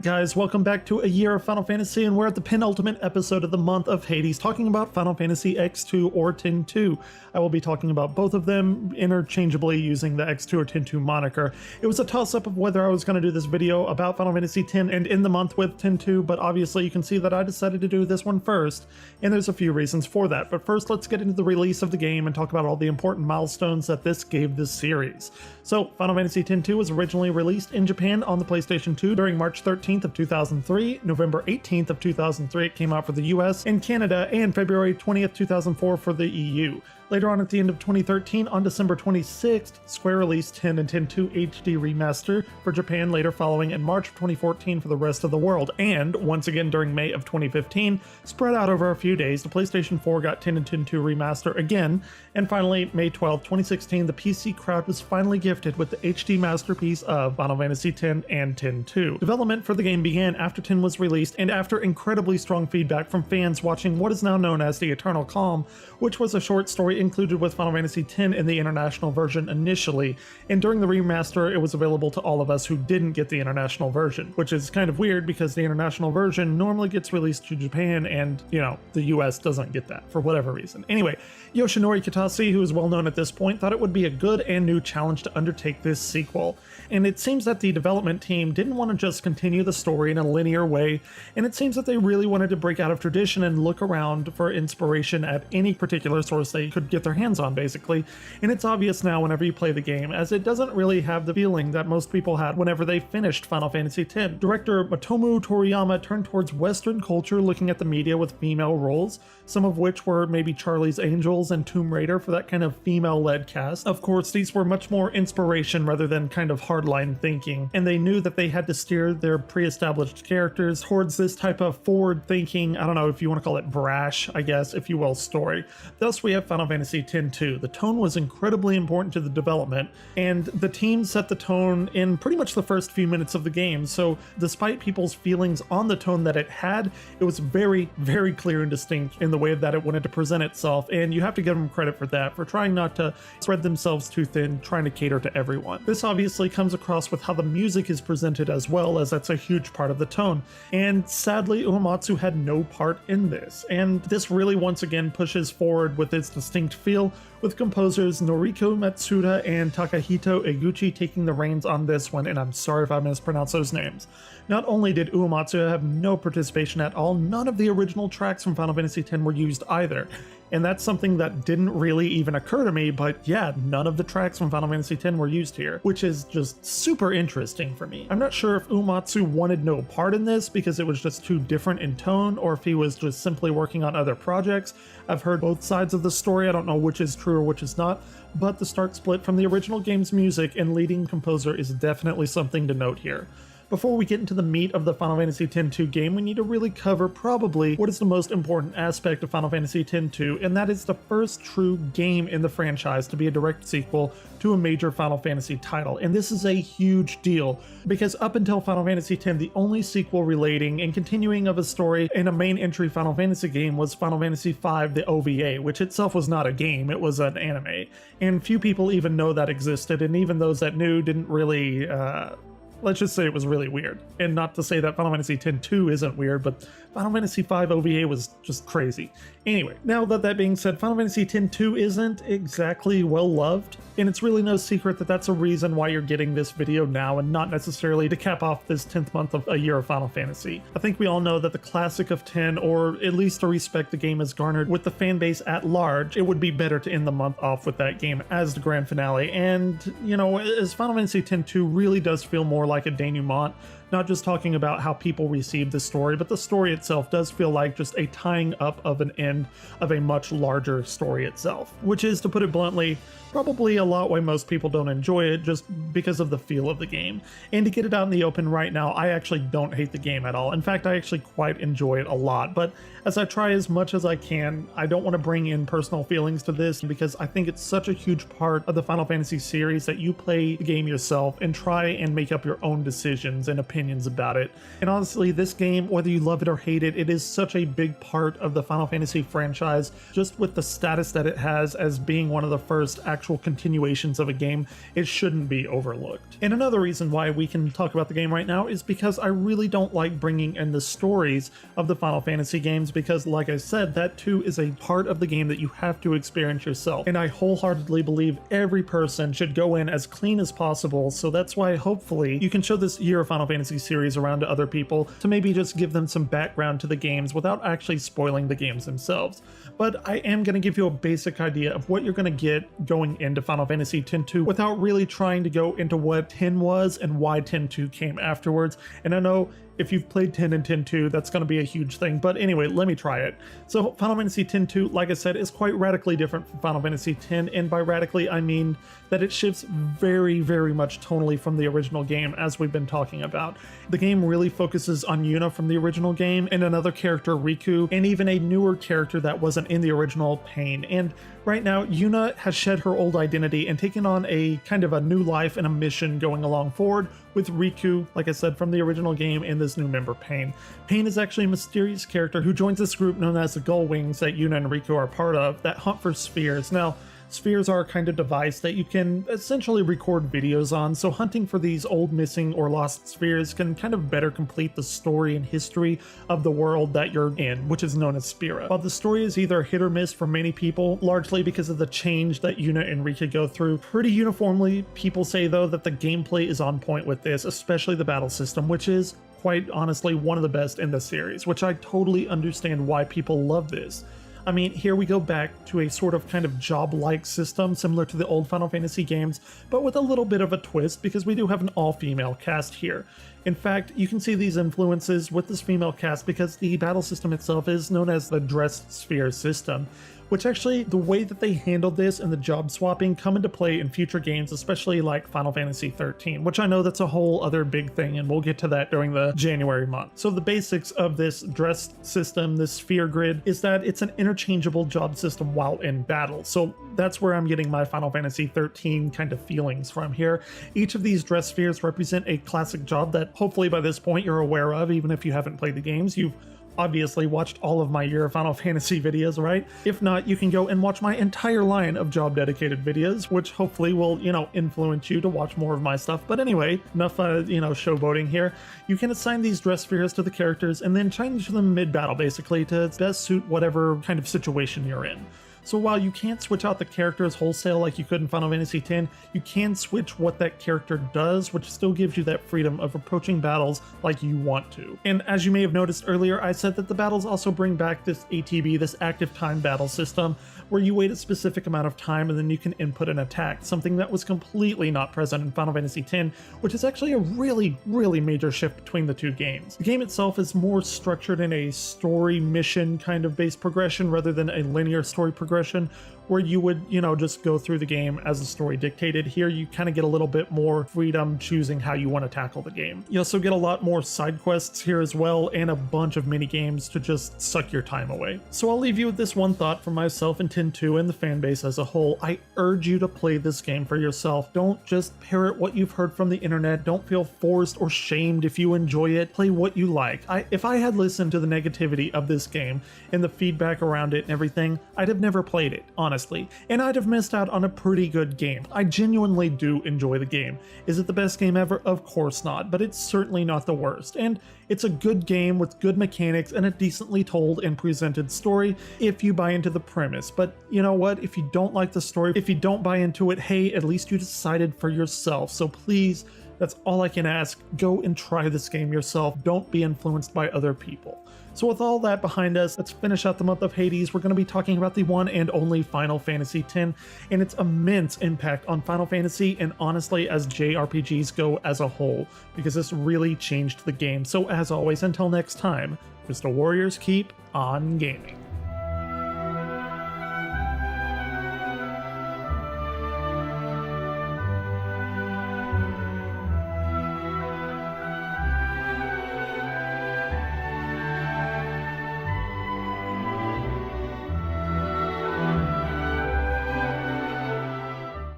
Alright guys, welcome back to a year of Final Fantasy, and we're at the penultimate episode of the month of Hades, talking about Final Fantasy X-2 or X-2. I will be talking about both of them interchangeably using the X-2 or X-2 moniker. It was a toss-up of whether I was going to do this video about Final Fantasy X and end the month with X-2, but obviously you can see that I decided to do this one first, and there's a few reasons for that. But first, let's get into the release of the game and talk about all the important milestones that this gave this series. So, Final Fantasy X-2 was originally released in Japan on the PlayStation 2 during March 13th of 2003, November 18th of 2003 it came out for the US and Canada, and February 20th, 2004 for the EU. Later on at the end of 2013, on December 26th, Square released X and X-2 HD Remaster for Japan, later following in March of 2014 for the rest of the world. And, once again during May of 2015, spread out over a few days, the PlayStation 4 got X and X-2 Remaster again, and finally, May 12, 2016, the PC crowd was finally gifted with the HD masterpiece of Final Fantasy X and X-2. Development for the game began after X was released, and after incredibly strong feedback from fans watching what is now known as the Eternal Calm, which was a short story included with Final Fantasy X in the international version initially, and during the remaster it was available to all of us who didn't get the international version, which is kind of weird because the international version normally gets released to Japan and, you know, the US doesn't get that for whatever reason. Anyway, Yoshinori Kitase, who is well known at this point, thought it would be a good and new challenge to undertake this sequel, and it seems that the development team didn't want to just continue the story in a linear way, and it seems that they really wanted to break out of tradition and look around for inspiration at any particular source they could get their hands on, basically. And it's obvious now whenever you play the game, as it doesn't really have the feeling that most people had whenever they finished Final Fantasy X. Director Matomu Toriyama turned towards Western culture, looking at the media with female roles, some of which were maybe Charlie's Angels and Tomb Raider for that kind of female-led cast. Of course, these were much more inspiration rather than kind of hardline thinking, and they knew that they had to steer their pre-established characters towards this type of forward-thinking, I don't know if you want to call it brash, I guess, if you will, story. Thus, we have Final Fantasy X-2. The tone was incredibly important to the development, and the team set the tone in pretty much the first few minutes of the game, so despite people's feelings on the tone that it had, it was very, very clear and distinct in the way that it wanted to present itself, and you have to give them credit for that, for trying not to spread themselves too thin, trying to cater to everyone. This obviously comes across with how the music is presented as well, as that's a huge part of the tone, and sadly Uematsu had no part in this, and this really once again pushes forward with its distinct feel, with composers Noriko Matsuda and Takahito Eguchi taking the reins on this one, and I'm sorry if I mispronounced those names. Not only did Uematsu have no participation at all, none of the original tracks from Final Fantasy X were used either. And that's something that didn't really even occur to me, but yeah, none of the tracks from Final Fantasy X were used here, which is just super interesting for me. I'm not sure if Uematsu wanted no part in this because it was just too different in tone, or if he was just simply working on other projects. I've heard both sides of the story, I don't know which is true or which is not, but the stark split from the original game's music and leading composer is definitely something to note here. Before we get into the meat of the Final Fantasy X-2 game, we need to really cover probably what is the most important aspect of Final Fantasy X-2, and that is the first true game in the franchise to be a direct sequel to a major Final Fantasy title. And this is a huge deal, because up until Final Fantasy X, the only sequel relating and continuing of a story in a main entry Final Fantasy game was Final Fantasy V, the OVA, which itself was not a game, it was an anime. And few people even know that existed, and even those that knew didn't really, let's just say it was really weird. And not to say that Final Fantasy X-2 isn't weird, but Final Fantasy V OVA was just crazy. Anyway, now that being said, Final Fantasy X-2 isn't exactly well loved, and it's really no secret that that's a reason why you're getting this video now and not necessarily to cap off this 10th month of a year of Final Fantasy. I think we all know that the classic of 10, or at least the respect the game has garnered with the fan base at large, it would be better to end the month off with that game as the grand finale. And, you know, as Final Fantasy X-2 really does feel more like a denouement, not just talking about how people receive the story, but the story itself does feel like just a tying up of an end of a much larger story itself, which is, to put it bluntly, probably a lot why most people don't enjoy it, just because of the feel of the game. And to get it out in the open right now, I actually don't hate the game at all. In fact, I actually quite enjoy it a lot, but as I try as much as I can, I don't want to bring in personal feelings to this, because I think it's such a huge part of the Final Fantasy series that you play the game yourself and try and make up your own decisions and opinions opinions about it. And honestly, this game, whether you love it or hate it, it is such a big part of the Final Fantasy franchise, just with the status that it has as being one of the first actual continuations of a game. It shouldn't be overlooked. And another reason why we can talk about the game right now is because I really don't like bringing in the stories of the Final Fantasy games, because like I said, that too is a part of the game that you have to experience yourself. And I wholeheartedly believe every person should go in as clean as possible, so that's why hopefully you can show this Year of Final Fantasy series around to other people to maybe just give them some background to the games without actually spoiling the games themselves. But I am going to give you a basic idea of what you're going to get going into Final Fantasy X-2 without really trying to go into what 10 was and why X-2 came afterwards. And I know if you've played 10 and X-2, that's going to be a huge thing. But anyway, let me try it. So Final Fantasy X-2, like I said, is quite radically different from Final Fantasy X, and by radically, I mean that it shifts very, very much tonally from the original game, as we've been talking about. The game really focuses on Yuna from the original game, and another character, Riku, and even a newer character that wasn't in the original, Pain. And right now, Yuna has shed her old identity and taken on a kind of a new life and a mission going along forward with Riku, like I said, from the original game, and this new member, Pain. Pain is actually a mysterious character who joins this group known as the Gull Wings that Yuna and Riku are part of that hunt for spheres. Now, spheres are a kind of device that you can essentially record videos on, so hunting for these old missing or lost spheres can kind of better complete the story and history of the world that you're in, which is known as Spira. While the story is either hit or miss for many people, largely because of the change that Yuna and Rika go through, pretty uniformly people say though that the gameplay is on point with this, especially the battle system, which is quite honestly one of the best in the series, which I totally understand why people love this. I mean, here we go back to a sort of kind of job-like system similar to the old Final Fantasy games, but with a little bit of a twist because we do have an all-female cast here. In fact, you can see these influences with this female cast because the battle system itself is known as the dressed sphere system, which actually the way that they handled this and the job swapping come into play in future games, especially like Final Fantasy 13, which I know that's a whole other big thing, and we'll get to that during the January month. So the basics of this dressed system, this sphere grid, is that it's an interchangeable job system while in battle. So that's where I'm getting my Final Fantasy 13 kind of feelings from here. Each of these dress spheres represent a classic job that hopefully by this point you're aware of, even if you haven't played the games. You've obviously watched all of my Year of Final Fantasy videos, right? If not, you can go and watch my entire line of job dedicated videos, which hopefully will, influence you to watch more of my stuff. But anyway, enough, showboating here. You can assign these dress spheres to the characters and then change them mid-battle, basically, to best suit whatever kind of situation you're in. So while you can't switch out the characters wholesale like you could in Final Fantasy X, you can switch what that character does, which still gives you that freedom of approaching battles like you want to. And as you may have noticed earlier, I said that the battles also bring back this ATB, this active time battle system, where you wait a specific amount of time and then you can input an attack, something that was completely not present in Final Fantasy X, which is actually a really, really major shift between the two games. The game itself is more structured in a story mission kind of based progression rather than a linear story progression where you would, just go through the game as the story dictated. Here you kind of get a little bit more freedom choosing how you want to tackle the game. You also get a lot more side quests here as well, and a bunch of mini games to just suck your time away. So I'll leave you with this one thought from myself and X-2 and the fan base as a whole. I urge you to play this game for yourself. Don't just parrot what you've heard from the internet. Don't feel forced or shamed if you enjoy it. Play what you like. If I had listened to the negativity of this game and the feedback around it and everything, I'd have never played it, honestly. And I'd have missed out on a pretty good game. I genuinely do enjoy the game. Is it the best game ever? Of course not, but it's certainly not the worst. And it's a good game with good mechanics and a decently told and presented story if you buy into the premise. But you know what? If you don't like the story, if you don't buy into it, hey, at least you decided for yourself. So please, that's all I can ask. Go and try this game yourself. Don't be influenced by other people. So with all that behind us, let's finish out the month of Hades. We're going to be talking about the one and only Final Fantasy X and its immense impact on Final Fantasy and honestly as JRPGs go as a whole, because this really changed the game. So as always, until next time, Crystal Warriors, keep on gaming.